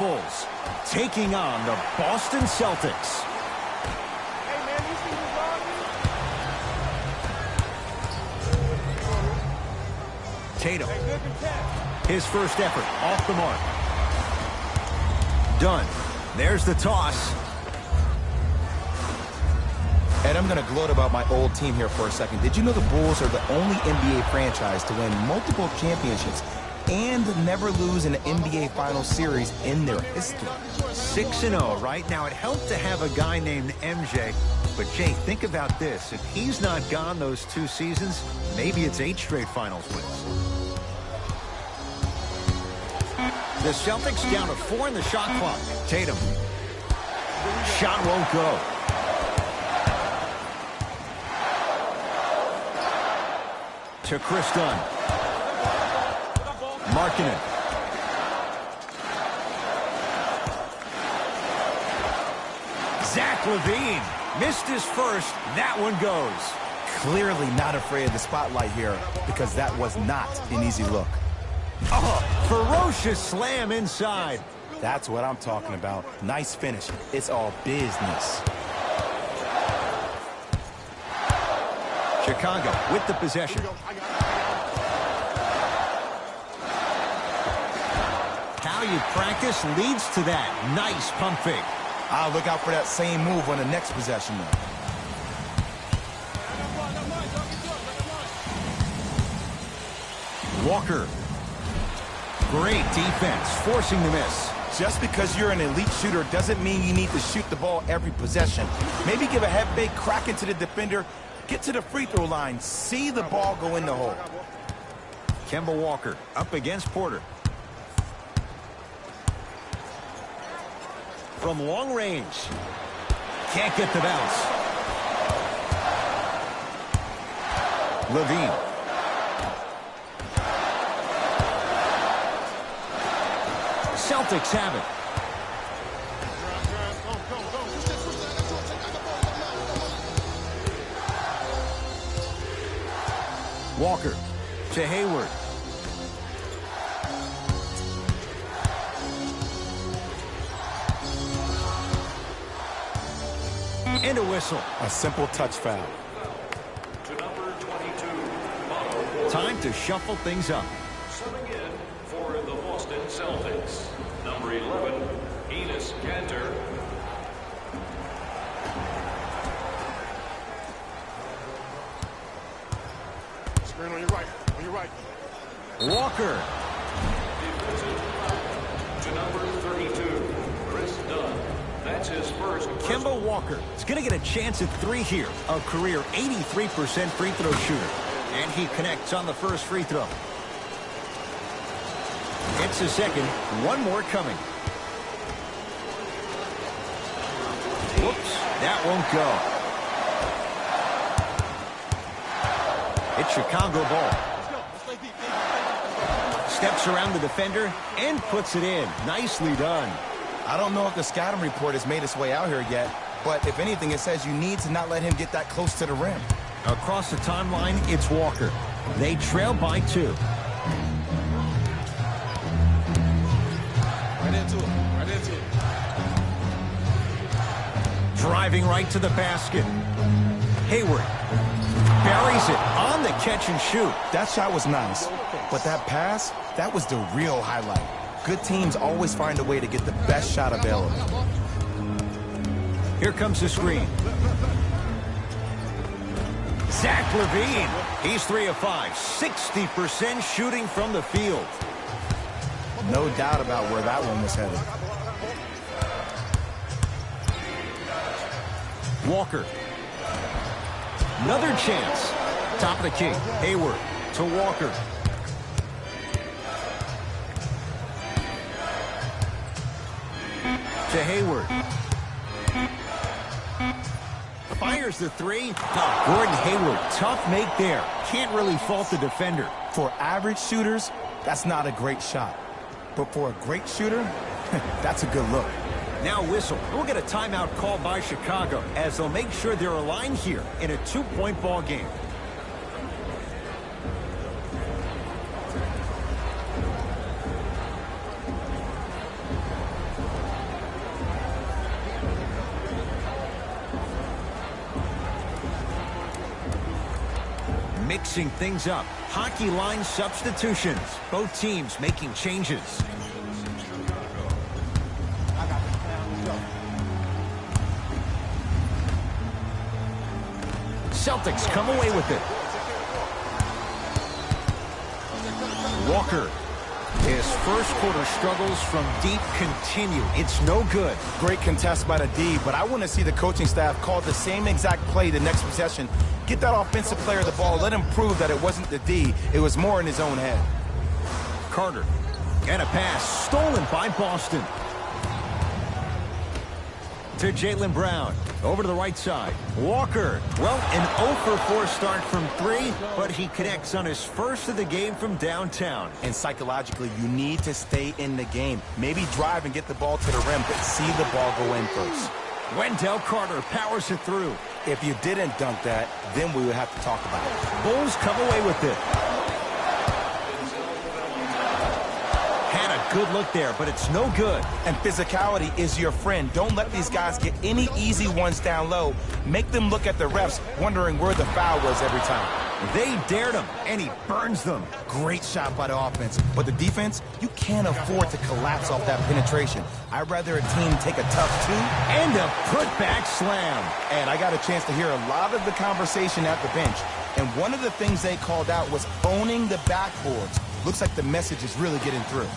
Bulls taking on the Boston Celtics. Tatum. His first effort off the mark. Done. There's the toss. And I'm going to gloat about my old team here for a second. Did you know the Bulls are the only NBA franchise to win multiple championships and never lose an NBA Finals series in their history? 6-0 right now. It helped to have a guy named MJ. But, Jay, think about this. If he's not gone those 2 seasons, maybe it's 8 straight Finals wins. The Celtics down to 4 in the shot clock. Tatum. Shot won't go. To Chris Dunn. Markkanen. Zach LaVine missed his first. That one goes. Clearly not afraid of the spotlight here because that was not an easy look. Oh, ferocious slam inside. That's what I'm talking about. Nice finish. It's all business. Chicago with the possession. How you practice leads to that. Nice pump fake. I'll look out for that same move on the next possession, though. Walker. Great defense, forcing the miss. Just because you're an elite shooter doesn't mean you need to shoot the ball every possession. Maybe give a head fake, crack into the defender, get to the free throw line, see the ball go in the hole. Kemba Walker up against Porter. From long range. Can't get the bounce. LaVine. Celtics have it. Walker to Hayward. And a whistle. A simple touch foul. To number 22. Time to shuffle things up. Subbing in for the Boston Celtics. Number 11, Enes Kanter. Screen on your right. On your right. Walker. Defensive to number 32, Chris Dunn. That's his first. Kemba Walker is going to get a chance at 3 here. A career 83% free throw shooter. And he connects on the first free throw. It's the second. One more coming. Whoops. That won't go. It's Chicago ball. Steps around the defender and puts it in. Nicely done. I don't know if the scouting report has made its way out here yet, but if anything, it says you need to not let him get that close to the rim. Across the timeline, it's Walker. They trail by 2. Right into it. Right into it. Driving right to the basket. Hayward buries it on the catch and shoot. That shot was nice, but that pass, that was the real highlight. Good teams always find a way to get the best shot available. Here comes the screen. Zach LaVine. He's 3 of 5. 60% shooting from the field. No doubt about where that one was headed. Walker. Another chance. Top of the key. Hayward to Walker. To Hayward. Fires the 3. Oh, Gordon Hayward, tough make there. Can't really fault the defender. For average shooters, that's not a great shot. But for a great shooter, that's a good look. Now whistle. We'll get a timeout called by Chicago as they'll make sure they're aligned here in a 2-point ball game. mixing things up. Hockey line substitutions. Both teams making changes. Celtics come away with it. Walker. His first quarter struggles from deep continue. It's no good. Great contest by the D, but I want to see the coaching staff call the same exact play the next possession. Get that offensive player the ball. Let him prove that it wasn't the D. It was more in his own head. Carter. And a pass stolen by Boston. To Jaylen Brown. Over to the right side. Walker. Well, an 0 for 4 start from 3, but he connects on his first of the game from downtown. And psychologically, you need to stay in the game. Maybe drive and get the ball to the rim, but see the ball go in first. Wendell Carter powers it through. If you didn't dunk that, then we would have to talk about it. Bulls come away with it. Had a good look there, but it's no good. And physicality is your friend. Don't let these guys get any easy ones down low. Make them look at the refs, wondering where the foul was every time. They dared him, and he burns them. Great shot by the offense. But the defense, you can't afford to collapse off that penetration. I'd rather a team take a tough 2. And a put-back slam. And I got a chance to hear a lot of the conversation at the bench. And one of the things they called out was owning the backboards. Looks like the message is really getting through.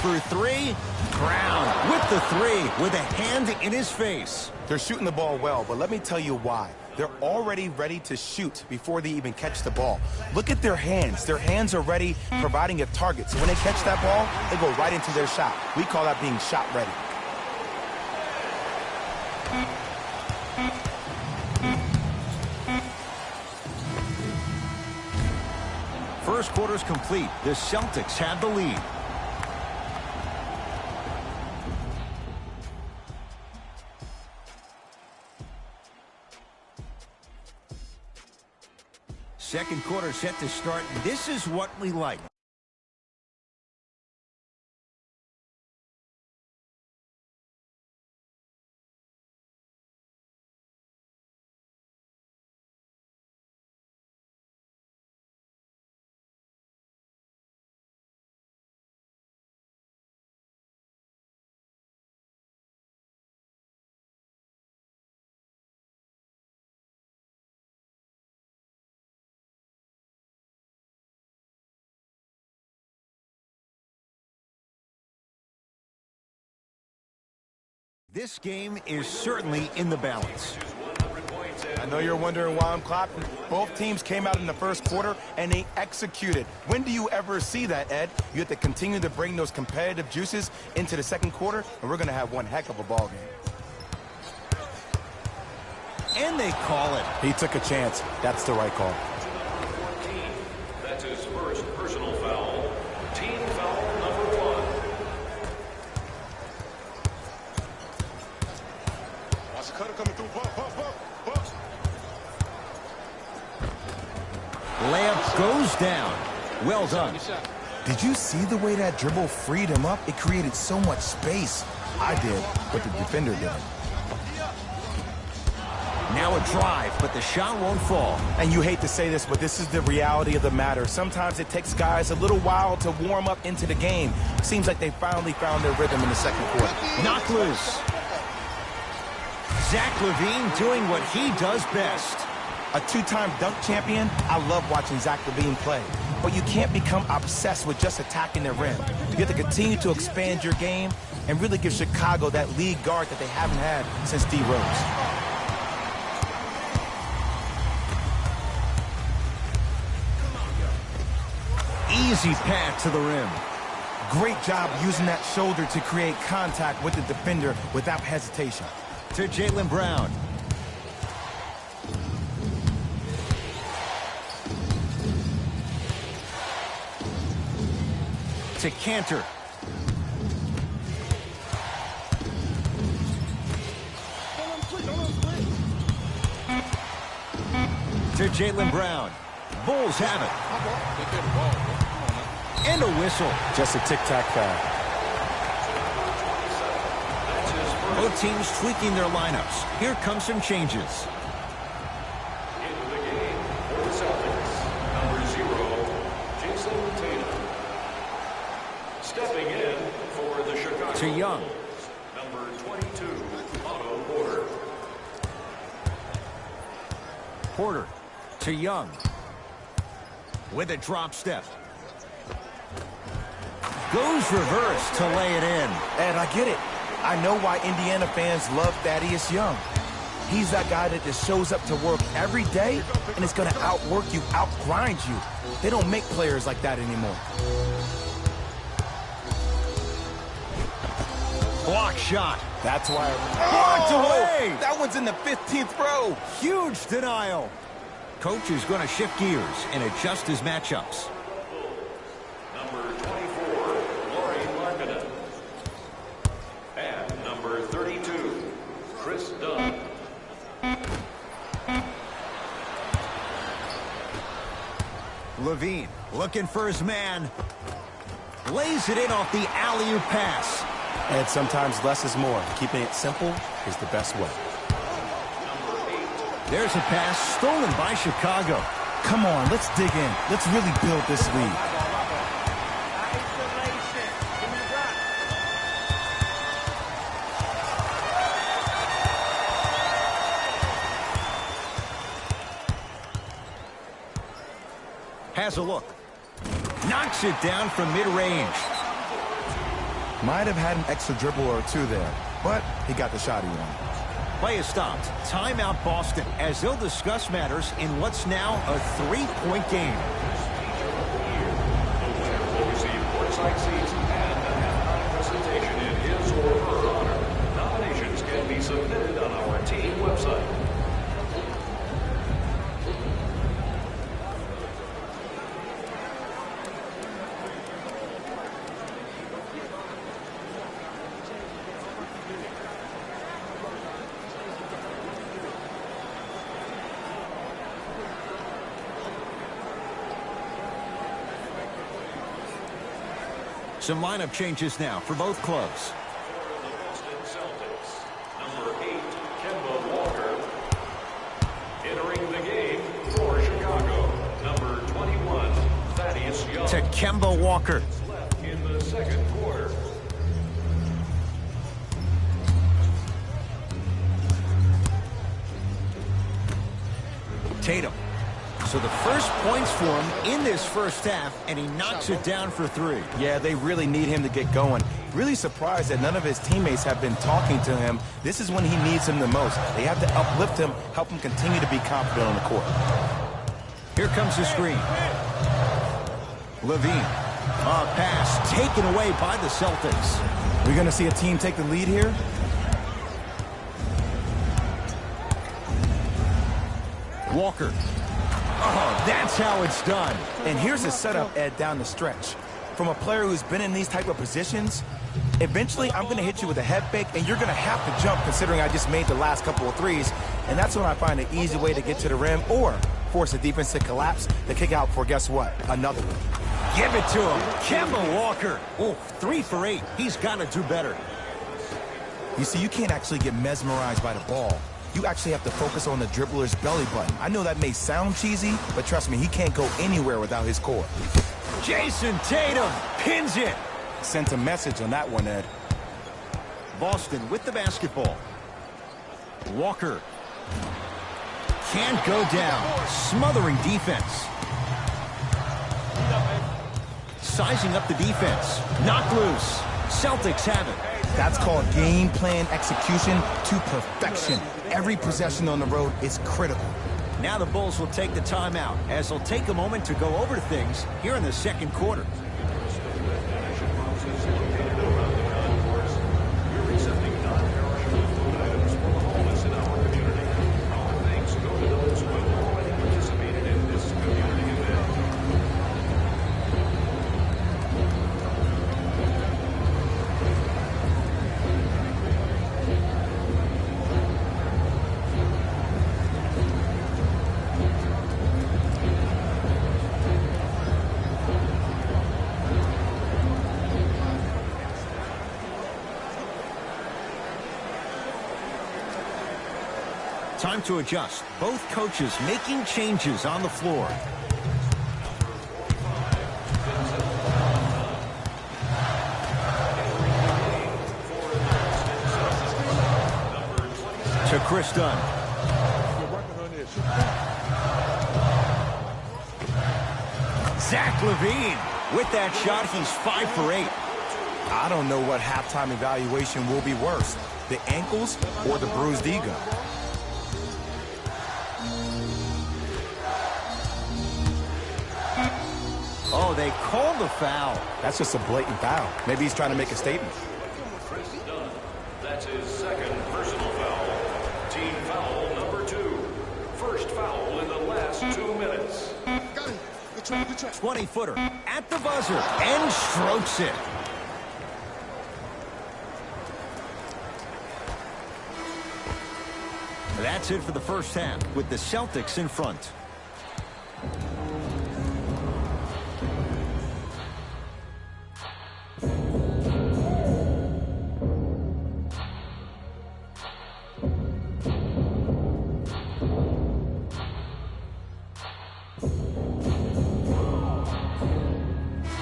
Through 3, Brown with the 3 with a hand in his face. They're shooting the ball well, but let me tell you why. They're already ready to shoot before they even catch the ball. Look at their hands. Their hands are ready, providing a target. So when they catch that ball, they go right into their shot. We call that being shot ready. First quarter's complete. The Celtics have the lead. Second quarter set to start. This is what we like. This game is certainly in the balance. I know you're wondering why I'm clapping. Both teams came out in the first quarter, and they executed. When do you ever see that, Ed? You have to continue to bring those competitive juices into the second quarter, and we're going to have one heck of a ball game. And they call it. He took a chance. That's the right call. 14. That's his first personal foul. Team foul number 1. Watch the cutter coming through. Bump. Layup goes down. Well done. Did you see the way that dribble freed him up? It created so much space. I did, but the defender didn't. Now a drive, but the shot won't fall. And you hate to say this, but this is the reality of the matter. Sometimes it takes guys a little while to warm up into the game. Seems like they finally found their rhythm in the second quarter. Knock loose. Zach LaVine doing what he does best. A two-time dunk champion, I love watching Zach LaVine play. But you can't become obsessed with just attacking the rim. You have to continue to expand your game and really give Chicago that lead guard that they haven't had since D. Rose. Easy pass to the rim. Great job using that shoulder to create contact with the defender without hesitation. To Jaylen Brown. To Cantor. To Jaylen Brown. Bulls have it. And a whistle. Just a tic-tac foul. Both teams tweaking their lineups. Here come some changes. Stepping in for the Chicago To Young. Bulls, number 22, Otto Porter. Porter to Young. With a drop step. Goes reverse to lay it in. And I get it. I know why Indiana fans love Thaddeus Young. He's that guy that just shows up to work every day and is going to outwork you, outgrind you. They don't make players like that anymore. Block shot. That's why. Blocked away. That one's in the 15th row. Huge denial. Coach is going to shift gears and adjust his matchups. Number 24, Laurie Markkinen. And number 32, Chris Dunn. Levine looking for his man. Lays it in off the alley-oop pass. And sometimes less is more. Keeping it simple is the best way. There's a pass stolen by Chicago. Come on, let's dig in. Let's really build this lead. Has a look. Knocks it down from mid-range. Might have had an extra dribble or two there, but he got the shot he wanted. Play is stopped. Timeout Boston as they'll discuss matters in what's now a 3-point game. The winner will receive courtside seats and a halftime presentation in his or her honor. Nominations can be submitted on our team website. Some lineup changes now for both clubs. For the Boston Celtics, number 8, Kemba Walker. Entering the game for Chicago, number 21, Thaddeus Young. To Kemba Walker. Left in the second quarter. Tatum. So the first points for him in this first half, and he knocks it down for 3. Yeah, they really need him to get going. Really surprised that none of his teammates have been talking to him. This is when he needs him the most. They have to uplift him, help him continue to be confident on the court. Here comes the screen. Levine. A pass taken away by the Celtics. We're going to see a team take the lead here. Walker. Oh, that's how it's done. And here's the setup, Ed, down the stretch. From a player who's been in these type of positions, eventually I'm going to hit you with a head fake, and you're going to have to jump considering I just made the last couple of threes. And that's when I find an easy way to get to the rim or force the defense to collapse to kick out for, guess what, another one. Give it to him. Kemba Walker. Oh, 3 for 8. He's got to do better. You see, you can't actually get mesmerized by the ball. You actually have to focus on the dribbler's belly button. I know that may sound cheesy, but trust me, he can't go anywhere without his core. Jason Tatum pins it. Sent a message on that one, Ed. Boston with the basketball. Walker. Can't go down. Smothering defense. Sizing up the defense. Knocked loose. Celtics have it. That's called game plan execution to perfection. Every possession on the road is critical. Now the Bulls will take the timeout as they'll take a moment to go over things here in the second quarter. Time to adjust. Both coaches making changes on the floor. To Chris Dunn. Zach LaVine. With that shot, he's 5 for 8. I don't know what halftime evaluation will be worse, the ankles or the bruised ego. Oh, they called the foul. That's just a blatant foul. Maybe he's trying to make a statement. Chris Dunn. That's his second personal foul. Team foul number 2. First foul in the last 2 minutes. Got it. Good try, good try. 20-footer at the buzzer and strokes it. That's it for the first half with the Celtics in front.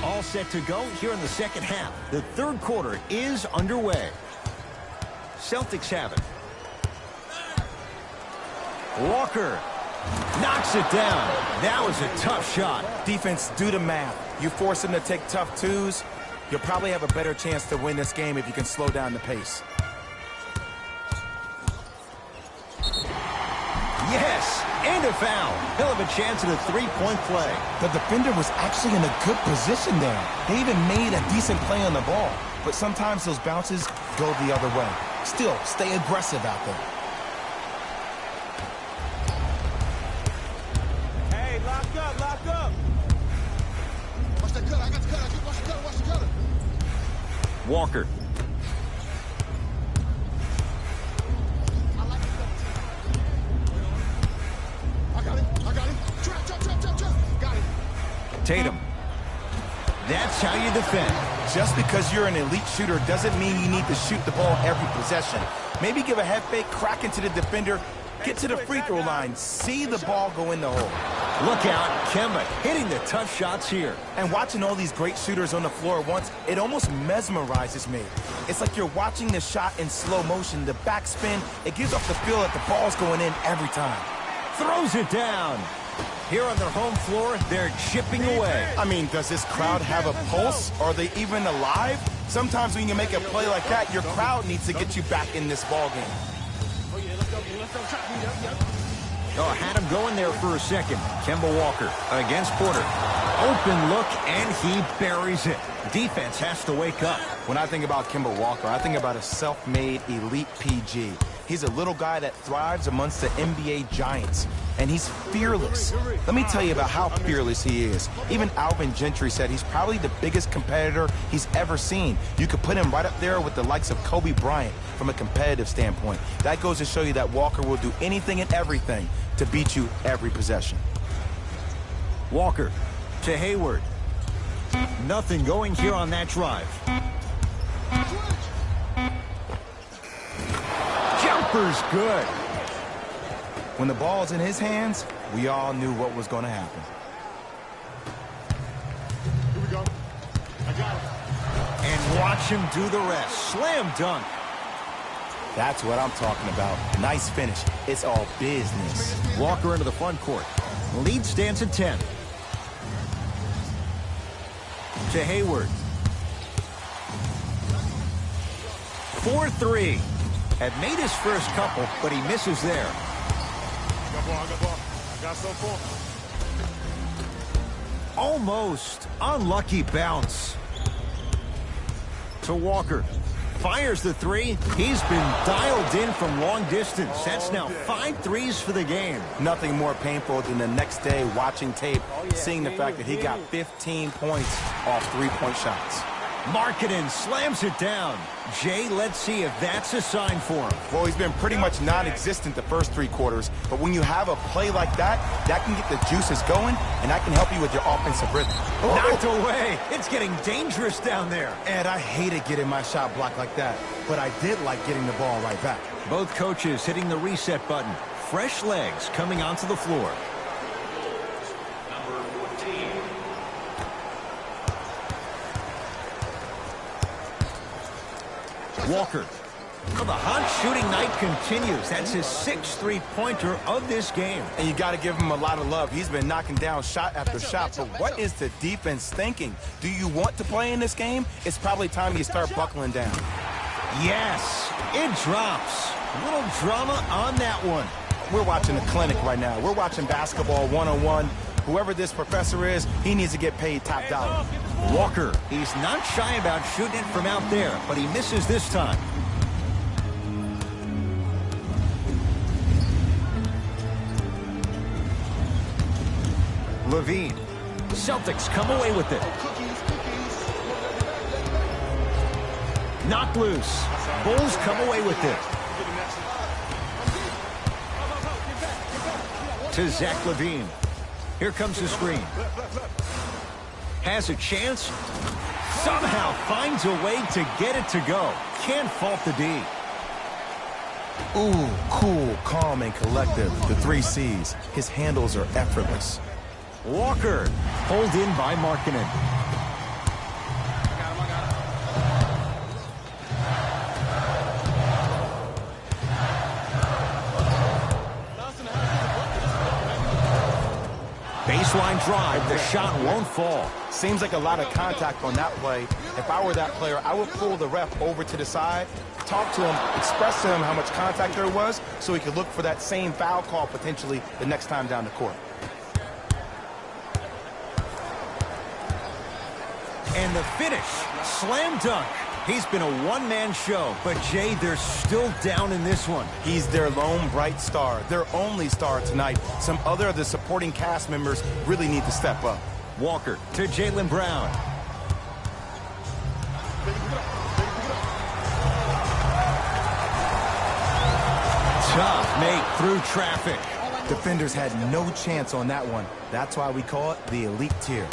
All set to go here in the second half. The third quarter is underway. Celtics have it. Walker knocks it down. That was a tough shot. Defense, do the math. You force him to take tough twos, you'll probably have a better chance to win this game if you can slow down the pace. Yes, and a foul. He'll have a chance at a three-point play. The defender was actually in a good position there. They even made a decent play on the ball. But sometimes those bounces go the other way. Still, stay aggressive out there. Hey, lock up, lock up. Watch that cut. I got the cut. Watch the cut. Watch the cut. Walker. I got it. I got it. Trap. Got it. Tatum. That's how you defend. Just because you're an elite shooter doesn't mean you need to shoot the ball every possession. Maybe give a head fake, crack into the defender, get to the free throw line, see the ball go in the hole. Look out, Kemba hitting the tough shots here. And watching all these great shooters on the floor at once, it almost mesmerizes me. It's like you're watching the shot in slow motion, the backspin. It gives off the feel that the ball's going in every time. Throws it down. Here on their home floor, they're chipping away. I mean, does this crowd have a pulse? Are they even alive? Sometimes when you make a play like that, your crowd needs to get you back in this ball game. Oh, had him going there for a second. Kemba Walker against Porter. Open look, and he buries it. Defense has to wake up. When I think about Kemba Walker, I think about a self-made elite PG. He's a little guy that thrives amongst the NBA giants, and he's fearless. Let me tell you about how fearless he is. Even Alvin Gentry said he's probably the biggest competitor he's ever seen. You could put him right up there with the likes of Kobe Bryant from a competitive standpoint. That goes to show you that Walker will do anything and everything to beat you every possession. Walker to Hayward. Nothing going here on that drive. Jumper's good. When the ball's in his hands, we all knew what was going to happen. Here we go. I got it. And watch him do the rest. Slam dunk. That's what I'm talking about. Nice finish. It's all business. Walker into the front court. Lead stands at 10. To Hayward. 4-3. Had made his first couple, but he misses there. I got ball. I got so far. Almost. Unlucky bounce. To Walker. Fires the three. He's been dialed in from long distance. That's now 5 threes for the game. Nothing more painful than the next day watching tape, seeing the fact that he got 15 points off three-point shots. Markkanen slams it down. Jay, let's see if that's a sign for him. Well, he's been pretty much non-existent the first 3 quarters, but when you have a play like that, that can get the juices going, and that can help you with your offensive rhythm. Knocked away. It's getting dangerous down there. Ed, I hated getting my shot blocked like that, but I did like getting the ball right back. Both coaches hitting the reset button. Fresh legs coming onto the floor. Number 14. Walker Well, the hot shooting night continues. That's his 6th three-pointer of this game. And you got to give him a lot of love. He's been knocking down shot after shot. But what is the defense thinking? Do you want to play in this game? It's probably time you start buckling down. Yes, it drops. A little drama on that one. We're watching a clinic right now. We're watching basketball one-on-one. Whoever this professor is, he needs to get paid top dollar. Walker, he's not shy about shooting it from out there, but he misses this time. Levine. Celtics come away with it. Knocked loose. Bulls come away with it. To Zach Levine. Here comes the screen. Has a chance. Somehow finds a way to get it to go. Can't fault the D. Ooh, cool, calm, and collective. The 3 C's. His handles are effortless. Walker, pulled in by Markkanen. Baseline drive, the shot won't fall. Seems like a lot of contact on that play. If I were that player, I would pull the ref over to the side, talk to him, express to him how much contact there was so he could look for that same foul call potentially the next time down the court. And the finish, slam dunk. He's been a one-man show, but Jay, they're still down in this one. He's their lone bright star, their only star tonight. Some other of the supporting cast members really need to step up. Walker to Jaylen Brown. Tough make through traffic. Defenders had no chance on that one. That's why we call it the elite tier.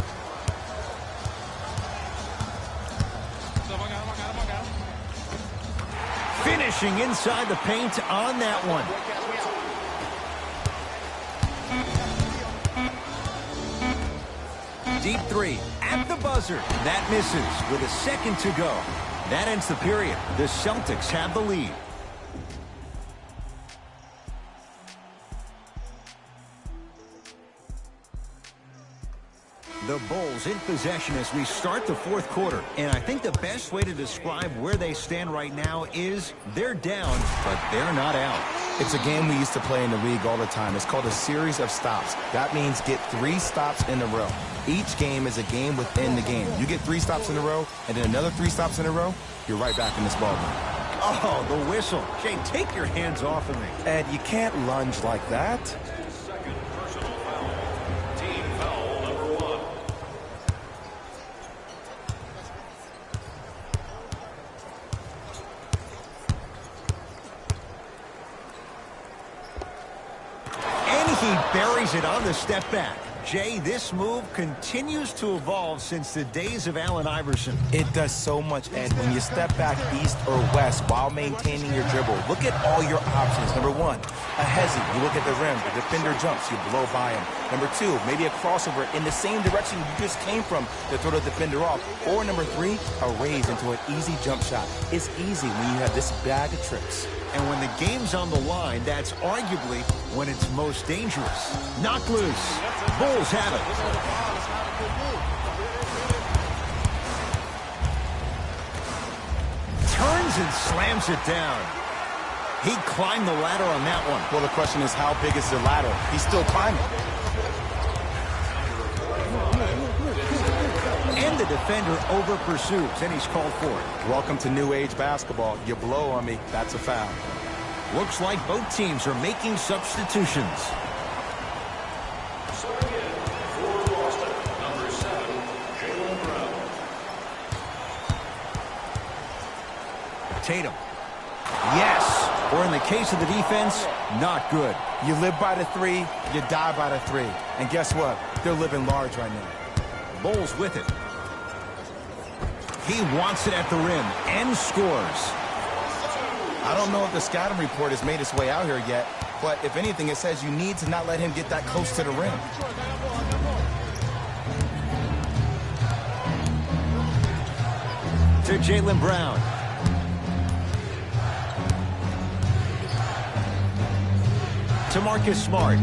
Finishing inside the paint on that one. Deep 3 at the buzzer. That misses with a second to go. That ends the period. The Celtics have the lead. The Bulls in possession as we start the 4th quarter. And I think the best way to describe where they stand right now is they're down, but they're not out. It's a game we used to play in the league all the time. It's called a series of stops. That means get 3 stops in a row. Each game is a game within the game. You get 3 stops in a row, and then another 3 stops in a row, you're right back in this ballgame. Oh, the whistle. Jay, take your hands off of me. Ed, you can't lunge like that. Second personal foul. Team foul number 1. And he buries it on the step back. Jay, this move continues to evolve since the days of Allen Iverson. It does so much, Ed, when you step back east or west while maintaining your dribble. Look at all your options. Number 1, a hezi. You look at the rim. The defender jumps. You blow by him. Number 2, maybe a crossover in the same direction you just came from to throw the defender off. Or number 3, a raise into an easy jump shot. It's easy when you have this bag of tricks. And when the game's on the line, that's arguably when it's most dangerous. Knocked loose. Bulls have it. Turns and slams it down. He climbed the ladder on that one. Well, the question is, how big is the ladder? He's still climbing. And the defender over pursues, and he's called for it. Welcome to new age basketball. You blow on me, that's a foul. Looks like both teams are making substitutions. Subbing in for Boston, number 7, Jaylen Brown. Tatum. Yes. Or in the case of the defense, not good. You live by the 3, you die by the 3. And guess what? They're living large right now. Bulls with it. He wants it at the rim and scores. I don't know if the scouting report has made its way out here yet, but if anything, it says you need to not let him get that close to the rim. To Jaylen Brown. to Marcus Smart.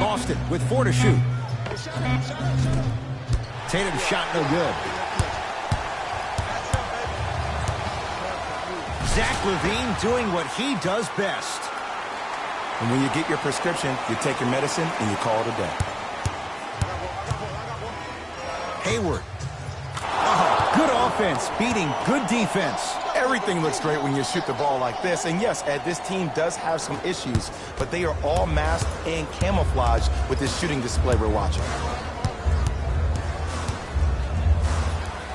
Boston with 4 to shoot. Tatum's shot no good. Zach LaVine doing what he does best. And when you get your prescription, you take your medicine and you call it a day. Hayward. Oh, good offense beating good defense. Everything looks great when you shoot the ball like this. And yes, Ed, this team does have some issues, but they are all masked and camouflaged with this shooting display we're watching.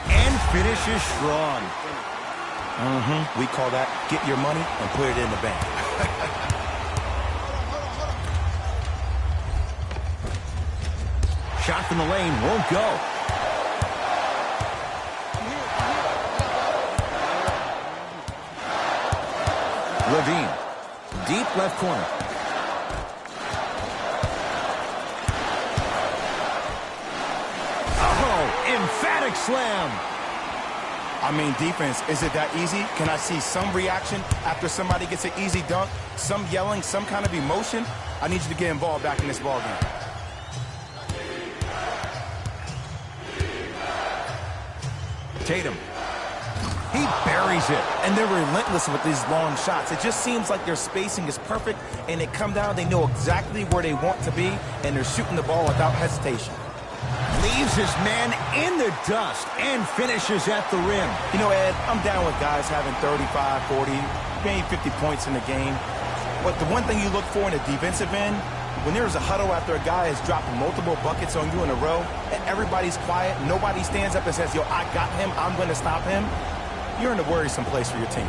And finishes strong. We call that get your money and put it in the bank. Shot from the lane won't go. LaVine, deep left corner. Oh, emphatic slam. I mean, defense, is it that easy? Can I see some reaction after somebody gets an easy dunk? Some yelling, some kind of emotion? I need you to get involved back in this ball game. Tatum. He buries it. And they're relentless with these long shots. It just seems like their spacing is perfect, and they come down, they know exactly where they want to be, and they're shooting the ball without hesitation. Leaves his man in the dust and finishes at the rim. You know, Ed, I'm down with guys having 35, 40, maybe 50 points in the game. But the one thing you look for in a defensive end, when there's a huddle after a guy has dropped multiple buckets on you in a row, and everybody's quiet, nobody stands up and says, yo, I got him, I'm going to stop him, you're in a worrisome place for your team.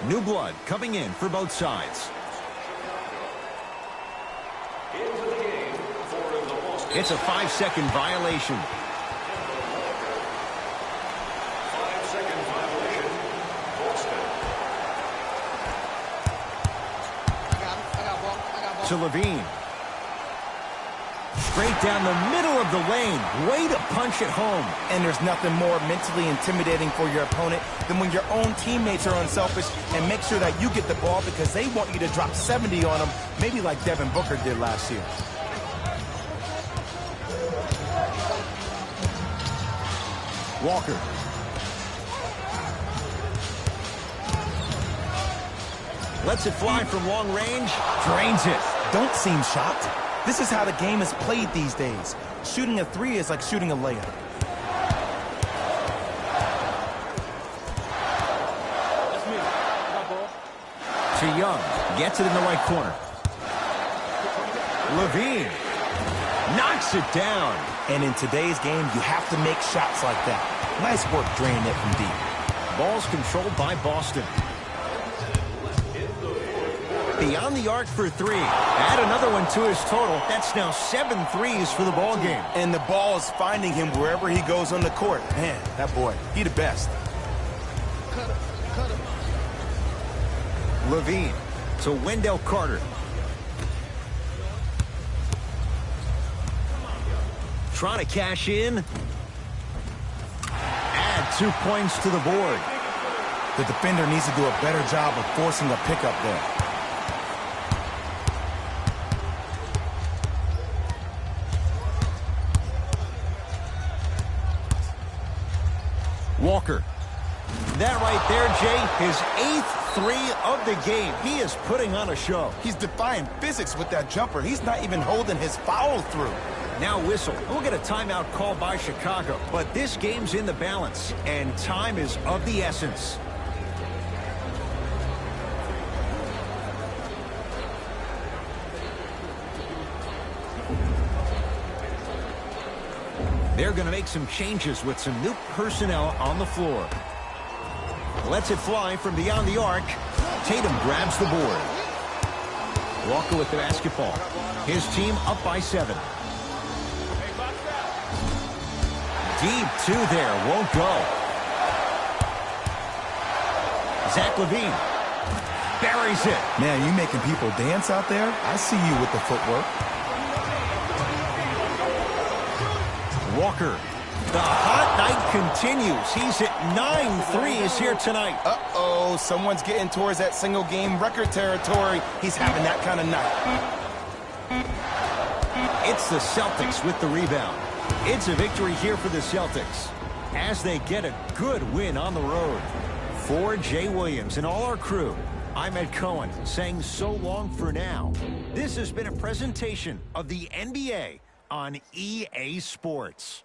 New blood coming in for both sides. Into the game for the Boston. It's a 5-second violation. 5-second violation. Boston. To LaVine. Straight down the middle of the lane. Way to punch it home. And there's nothing more mentally intimidating for your opponent than when your own teammates are unselfish and make sure that you get the ball because they want you to drop 70 on them, maybe like Devin Booker did last year. Walker. Lets it fly from long range. Drains it. Don't seem shocked. This is how the game is played these days. Shooting a three is like shooting a layup. To Young. Gets it in the right corner. LaVine. Knocks it down. And in today's game, you have to make shots like that. Nice work draining it from deep. Ball's controlled by Boston. Beyond the arc for 3. Add another one to his total. That's now 7 threes for the ball game. And the ball is finding him wherever he goes on the court. Man, that boy, he the best. LaVine to Wendell Carter. Trying to cash in. Add 2 points to the board. The defender needs to do a better job of forcing a pickup there. Walker. That right there, Jay, his 8th 3 of the game. He is putting on a show. He's defying physics with that jumper. He's not even holding his foul through. Now whistle. We'll get a timeout called by Chicago. But this game's in the balance, and time is of the essence. They're going to make some changes with some new personnel on the floor. Lets it fly from beyond the arc. Tatum grabs the board. Walker with the basketball. His team up by 7. Deep two there, won't go. Zach LaVine buries it. Man, you making people dance out there? I see you with the footwork. Walker. The hot night continues. He's hit 9 threes here tonight. Uh-oh, someone's getting towards that single-game record territory. He's having that kind of night. It's the Celtics with the rebound. It's a victory here for the Celtics as they get a good win on the road. For Jay Williams and all our crew, I'm Ed Cohen saying so long for now. This has been a presentation of the NBA on EA Sports.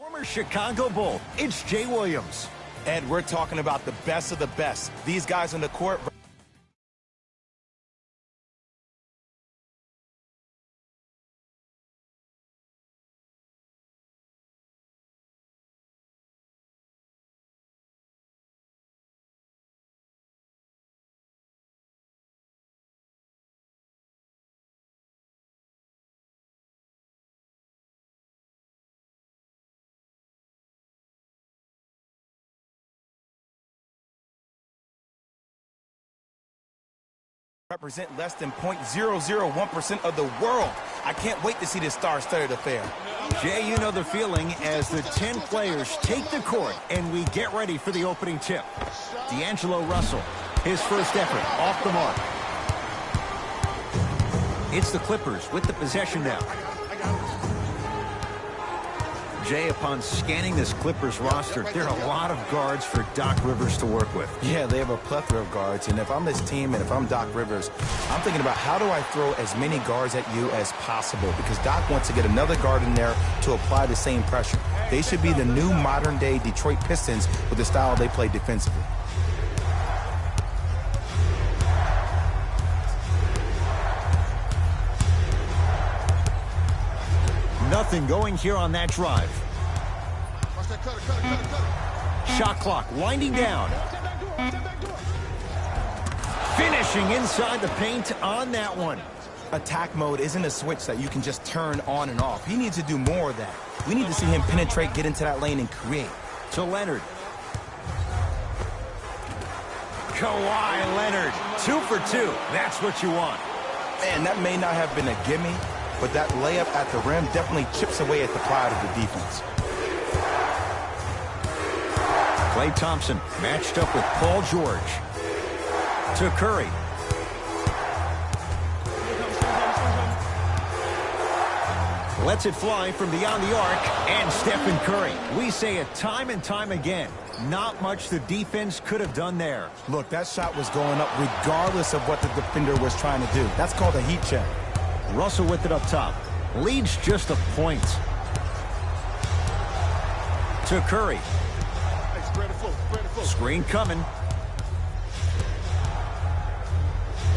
Former Chicago Bull, it's Jay Williams. Ed, we're talking about the best of the best. These guys on the court represent less than 0.001% of the world. I can't wait to see this star-studded affair. Jay, you know the feeling as the 10 players take the court and we get ready for the opening tip. D'Angelo Russell, his first effort off the mark. It's the Clippers with the possession now. Jay, upon scanning this Clippers roster, there are a lot of guards for Doc Rivers to work with. Yeah, they have a plethora of guards, and if I'm this team and if I'm Doc Rivers, I'm thinking about how do I throw as many guards at you as possible, because Doc wants to get another guard in there to apply the same pressure. They should be the new modern-day Detroit Pistons with the style they play defensively. Nothing going here on that drive. Watch that cutter. Shot clock winding down. Finishing inside the paint on that one. Attack mode isn't a switch that you can just turn on and off. He needs to do more of that. We need to see him penetrate, get into that lane, and create. To Leonard. Kawhi Leonard, 2 for 2. That's what you want. Man, that may not have been a gimme, but that layup at the rim definitely chips away at the pride of the defense. Klay Thompson matched up with Paul George. To Curry. Lets it fly from beyond the arc, and Stephen Curry. We say it time and time again. Not much the defense could have done there. Look, that shot was going up regardless of what the defender was trying to do. That's called a heat check. Russell with it up top. Leads just a point. To Curry. Hey, spread the floor. Screen coming.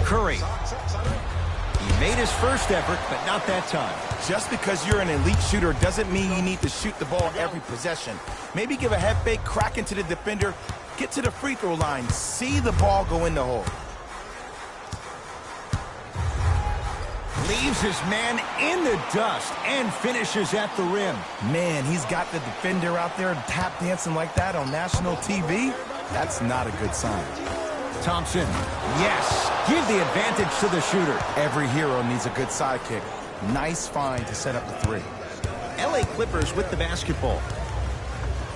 Curry. He made his first effort, but not that time. Just because you're an elite shooter doesn't mean you need to shoot the ball every possession. Maybe give a head fake, crack into the defender, get to the free throw line, see the ball go in the hole. Leaves his man in the dust and finishes at the rim. Man, he's got the defender out there tap dancing like that on national TV. That's not a good sign. Thompson, yes, give the advantage to the shooter. Every hero needs a good sidekick. Nice find to set up the three. LA Clippers with the basketball.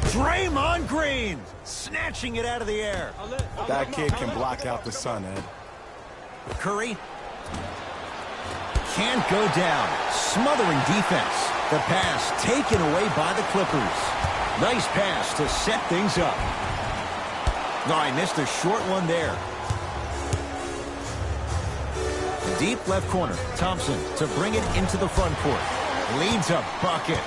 Draymond Green, snatching it out of the air. That kid can block out the sun, Ed. Curry. Can't go down. Smothering defense. The pass taken away by the Clippers. Nice pass to set things up. No, I missed a short one there. Deep left corner. Thompson to bring it into the front court. Leads a bucket.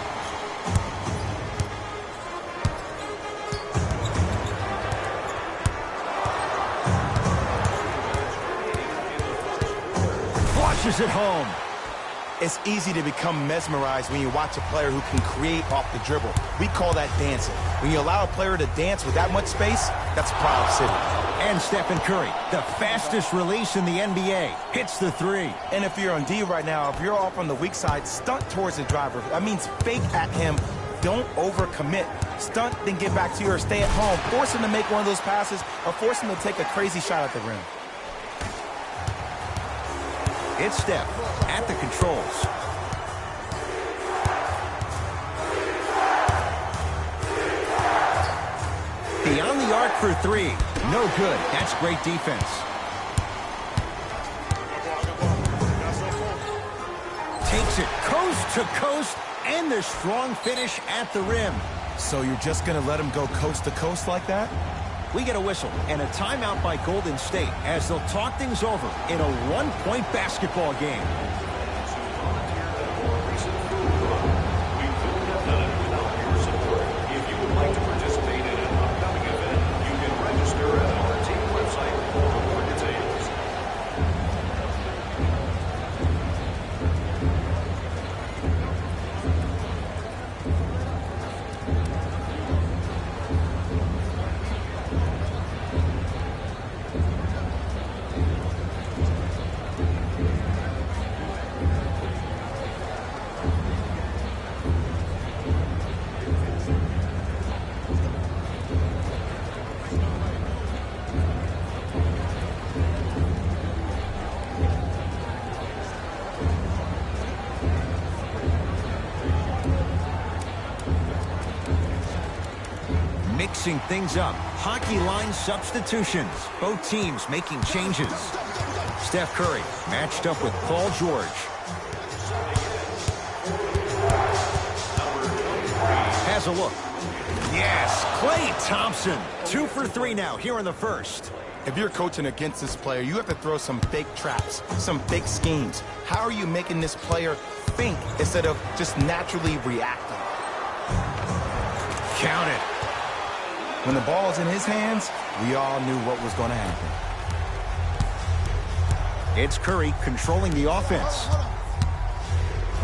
Flushes it home. It's easy to become mesmerized when you watch a player who can create off the dribble. We call that dancing. When you allow a player to dance with that much space, that's a proud city. And Stephen Curry, the fastest release in the NBA, hits the three. And if you're on D right now, if you're off on the weak side, stunt towards the driver. That means fake at him. Don't overcommit. Stunt, then get back to you or stay at home. Force him to make one of those passes or force him to take a crazy shot at the rim. It's Steph at the controls. Beyond the arc for three. No good. That's great defense. Takes it coast to coast and the strong finish at the rim. So you're just going to let him go coast to coast like that? We get a whistle and a timeout by Golden State as they'll talk things over in a one-point basketball game. If you would like to participate in an upcoming event, you can register at our team website for more details. Mixing things up. Hockey line substitutions. Both teams making changes. Steph Curry matched up with Paul George. has a look. Yes, Klay Thompson. 2 for 3 now here in the first. If you're coaching against this player, you have to throw some fake traps, some fake schemes. How are you making this player think instead of just naturally reacting? Count it. When the ball is in his hands, we all knew what was going to happen. It's Curry controlling the offense.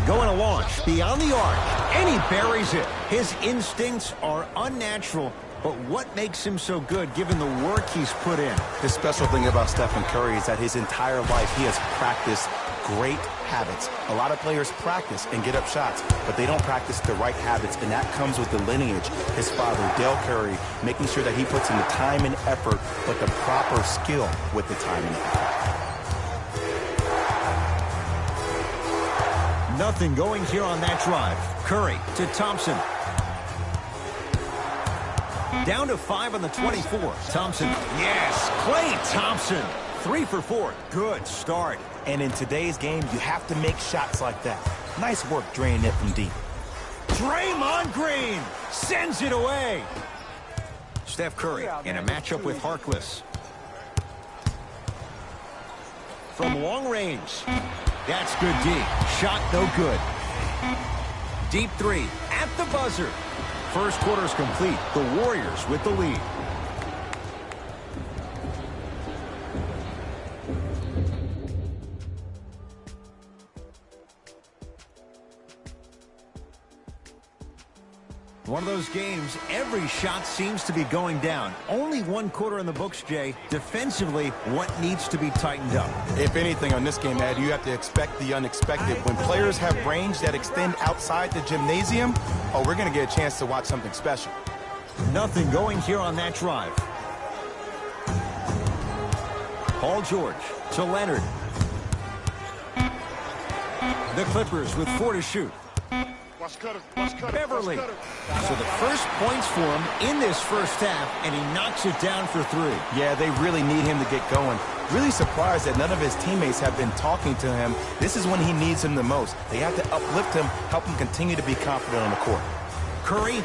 Going to launch beyond the arc, and he buries it. His instincts are unnatural, but what makes him so good given the work he's put in? The special thing about Stephen Curry is that his entire life he has practiced great habits. A lot of players practice and get up shots, but they don't practice the right habits, and that comes with the lineage. His father, Dale Curry, making sure that he puts in the time and effort, but the proper skill with the time and effort. Nothing going here on that drive. Curry to Thompson. Down to 5 on the 24. Thompson. Yes, Klay Thompson. 3 for 4. Good start. And in today's game, you have to make shots like that. Nice work draining it from deep. Draymond Green sends it away. Steph Curry in a matchup with Harkless. From long range. That's good D. Shot no good. Deep 3 at the buzzer. First quarter's complete. The Warriors with the lead. One of those games, every shot seems to be going down. Only 1 quarter in the books, Jay. Defensively, what needs to be tightened up? If anything on this game, Ed, you have to expect the unexpected. When players have range that extend outside the gymnasium, oh, we're going to get a chance to watch something special. Nothing going here on that drive. Paul George to Leonard. The Clippers with 4 to shoot. Beverly. So the first points for him in this first half, and he knocks it down for 3. Yeah, they really need him to get going. Really surprised that none of his teammates have been talking to him. This is when he needs him the most. They have to uplift him, help him continue to be confident on the court. Curry,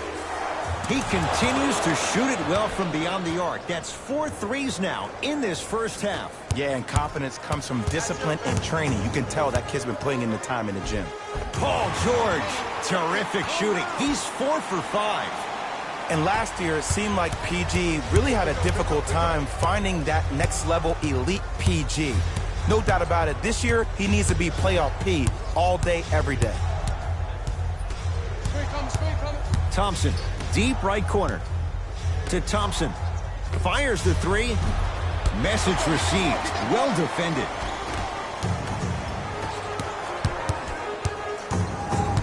he continues to shoot it well from beyond the arc. That's 4 threes now in this first half. Yeah, and confidence comes from discipline and training. You can tell that kid's been putting in the time in the gym. Paul George, terrific shooting. He's 4 for 5. And last year, it seemed like PG really had a difficult time finding that next level elite PG. No doubt about it, this year, he needs to be playoff P all day, every day. Thompson, deep right corner. To Thompson. Fires the 3. Message received. Well defended.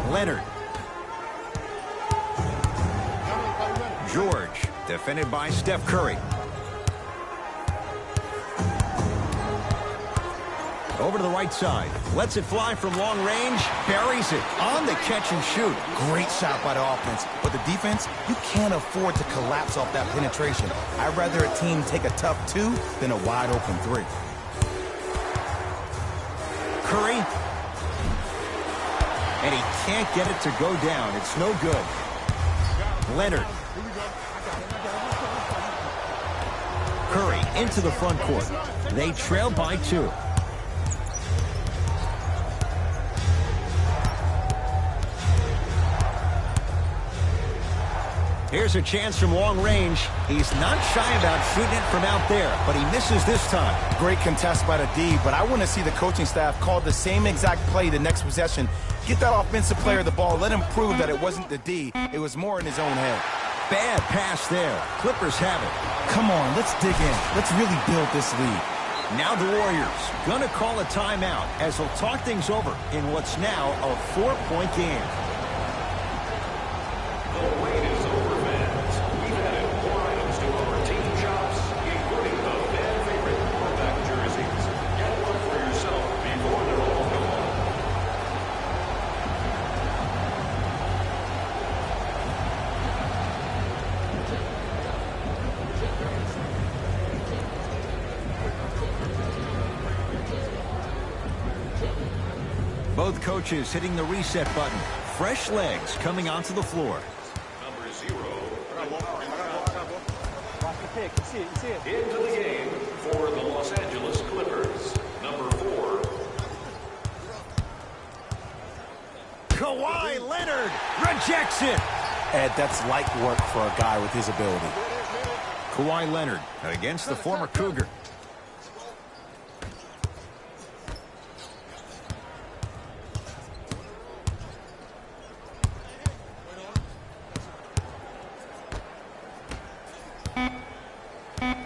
Leonard. George, defended by Steph Curry. Over to the right side. Lets it fly from long range. Buries it on the catch and shoot. Great shot by the offense. But the defense, you can't afford to collapse off that penetration. I'd rather a team take a tough 2 than a wide open 3. Curry. And he can't get it to go down. It's no good. Leonard. Curry into the front court. They trail by 2. Here's a chance from long range. He's not shy about shooting it from out there, but he misses this time. Great contest by the D, but I want to see the coaching staff call the same exact play the next possession. Get that offensive player the ball. Let him prove that it wasn't the D. It was more in his own head. Bad pass there. Clippers have it. Come on, let's dig in. Let's really build this lead. Now the Warriors gonna call a timeout as they'll talk things over in what's now a 4-point game. The wait is over, fans. We've added more items to our team shops, including the fan favorite throwback jerseys. Get one for yourself before they're all gone. Both coaches hitting the reset button. Fresh legs coming onto the floor. Number Into the game for the Los Angeles Clippers, number 4. Kawhi Leonard rejects it. Ed, that's light work for a guy with his ability. Kawhi Leonard against the former Cougar.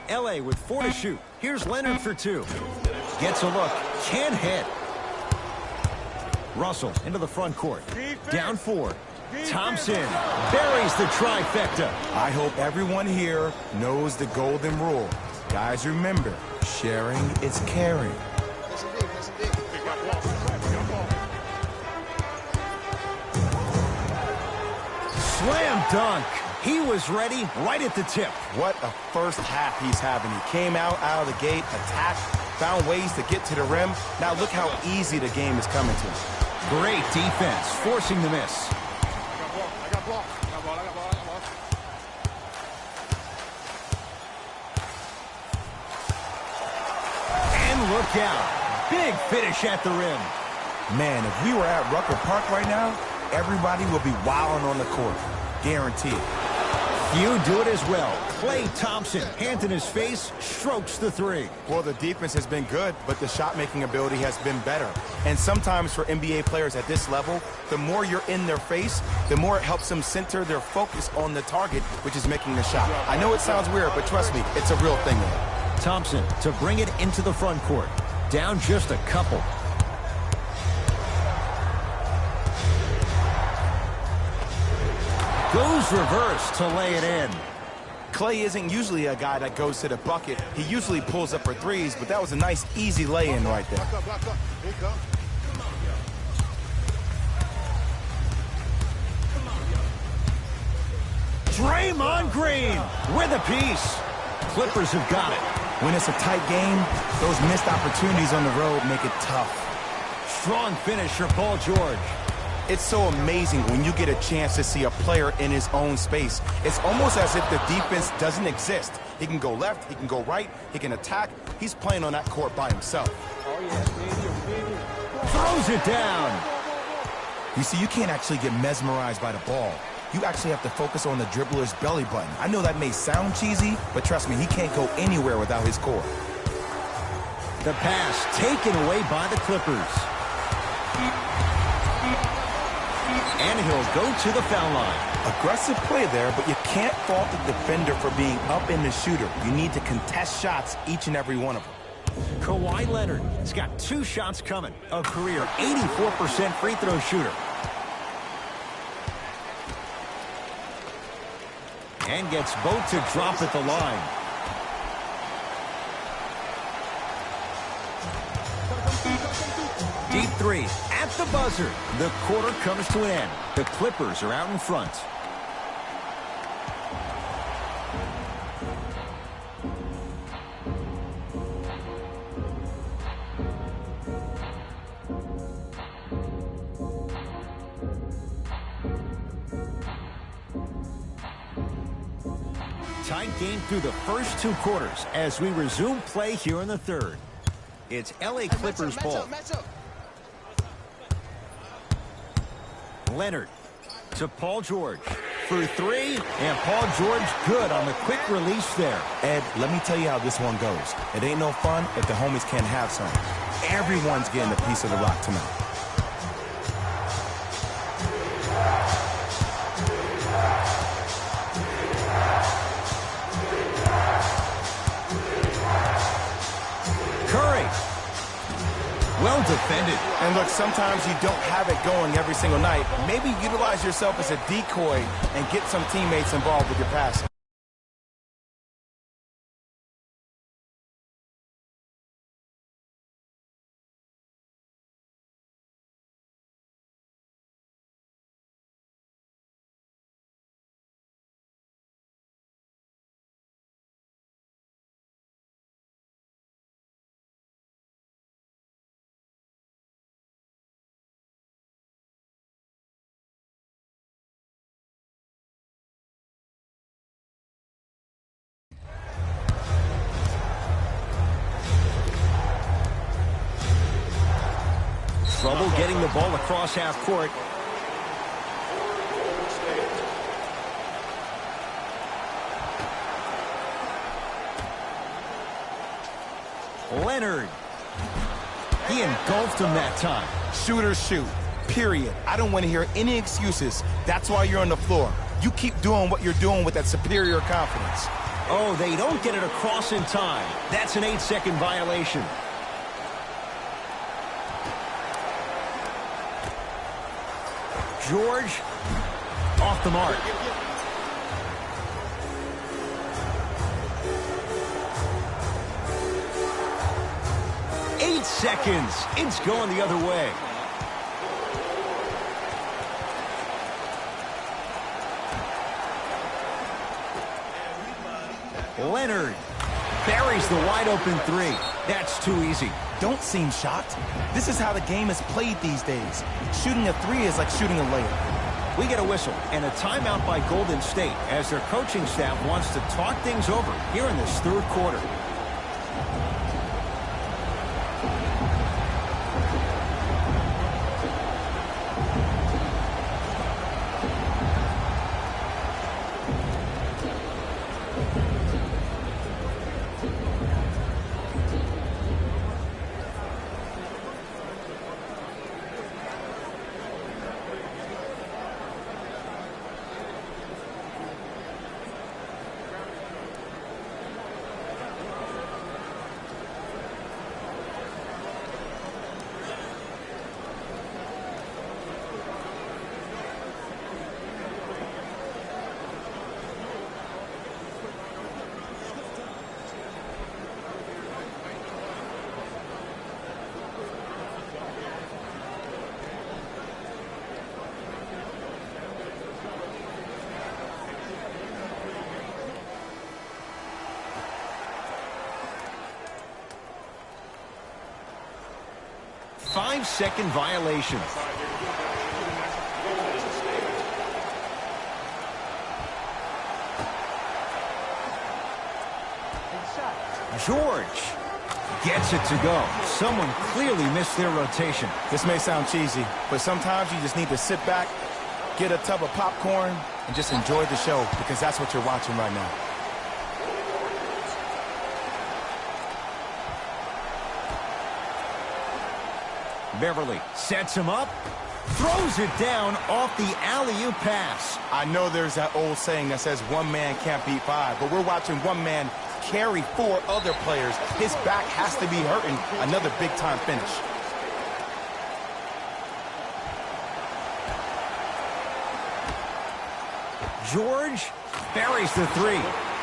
LA with 4 to shoot. Here's Leonard for 2. Gets a look. Can't hit. Russell into the front court. Down 4. Thompson buries the trifecta. I hope everyone here knows the golden rule. Guys, remember, sharing is caring. Slam dunk. He was ready right at the tip. What a first half he's having. He came out of the gate, attacked, found ways to get to the rim. Now look how easy the game is coming to him. Great defense, forcing the miss. And look out. Big finish at the rim. Man, if we were at Rucker Park right now, everybody would be wilding on the court. Guaranteed. Few do it as well. Klay Thompson, hand in his face, strokes the 3. Well, the defense has been good, but the shot-making ability has been better. And sometimes for NBA players at this level, the more you're in their face, the more it helps them center their focus on the target, which is making the shot. I know it sounds weird, but trust me, it's a real thing. Thompson to bring it into the front court. Down just a couple. Goes reverse to lay it in. Klay isn't usually a guy that goes to the bucket. He usually pulls up for threes, but that was a nice, easy lay-in right there. Block up. Here you go. Draymond Green with a piece. Clippers have got it. When it's a tight game, those missed opportunities on the road make it tough. Strong finish for Paul George. It's so amazing when you get a chance to see a player in his own space. It's almost as if the defense doesn't exist. He can go left, he can go right, he can attack. He's playing on that court by himself. Throws it down. You see, you can't actually get mesmerized by the ball. You actually have to focus on the dribbler's belly button. I know that may sound cheesy, but trust me, he can't go anywhere without his core. The pass taken away by the Clippers. And he'll go to the foul line. Aggressive play there, but you can't fault the defender for being up in the shooter. You need to contest shots, each and every one of them. Kawhi Leonard has got 2 shots coming. A career 84% free throw shooter. And gets both to drop at the line. Deep 3 at the buzzer. The quarter comes to an end. The Clippers are out in front. Tight game through the first 2 quarters as we resume play here in the third. It's LA Clippers ball. Leonard to Paul George for 3, and Paul George good on the quick release there. Ed, let me tell you how this one goes. It ain't no fun if the homies can't have some. Everyone's getting a piece of the rock tonight. Well defended. And look, sometimes you don't have it going every single night. Maybe utilize yourself as a decoy and get some teammates involved with your passing. trouble getting the ball across half court. Leonard. He engulfed him that time. Shooters shoot, period. I don't want to hear any excuses. That's why you're on the floor. You keep doing what you're doing with that superior confidence. Oh, they don't get it across in time. That's an 8-second violation. George, off the mark. Seconds. It's going the other way. Leonard buries the wide open three. That's too easy. Don't seem shocked. This is how the game is played these days. Shooting a three is like shooting a layup. We get a whistle and a timeout by Golden State as their coaching staff wants to talk things over here in this third quarter. Five-second violation. George gets it to go. Someone clearly missed their rotation. This may sound cheesy, but sometimes you just need to sit back, get a tub of popcorn, and just enjoy the show, because that's what you're watching right now. Beverly sets him up, throws it down off the alley-oop pass. I know there's that old saying that says one man can't beat five, but we're watching one man carry four other players. His back has to be hurting. Another big-time finish. George buries the three.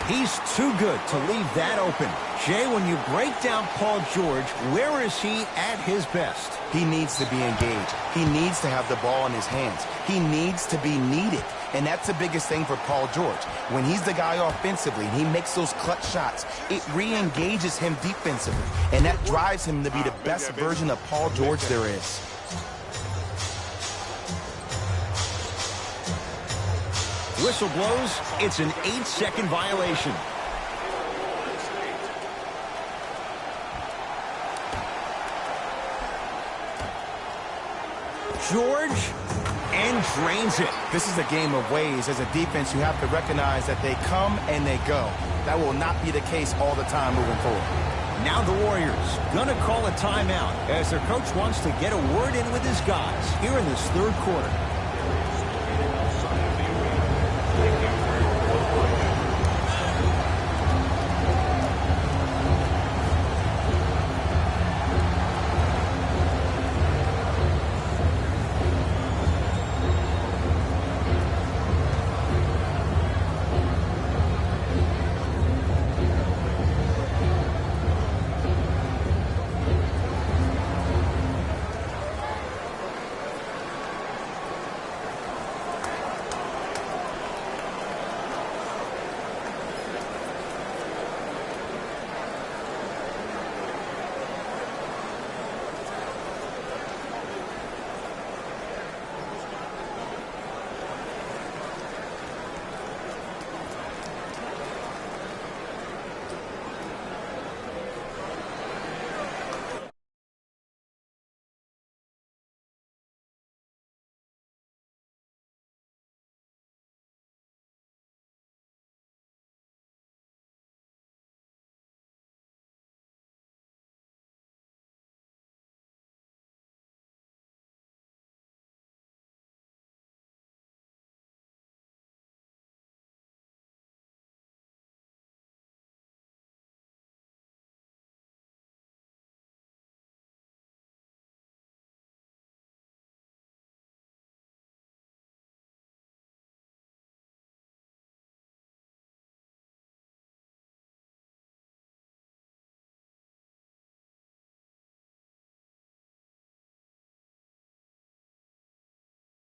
He's too good to leave that open. Jay, when you break down Paul George, where is he at his best? He needs to be engaged. He needs to have the ball in his hands. He needs to be needed. And that's the biggest thing for Paul George. When he's the guy offensively and he makes those clutch shots, it re-engages him defensively. And that drives him to be the best version of Paul George there is. Whistle blows. It's an 8-second violation. George, and drains it. This is a game of ways. As a defense, you have to recognize that they come and they go. That will not be the case all the time moving forward. Now the Warriors gonna call a timeout as their coach wants to get a word in with his guys here in this third quarter.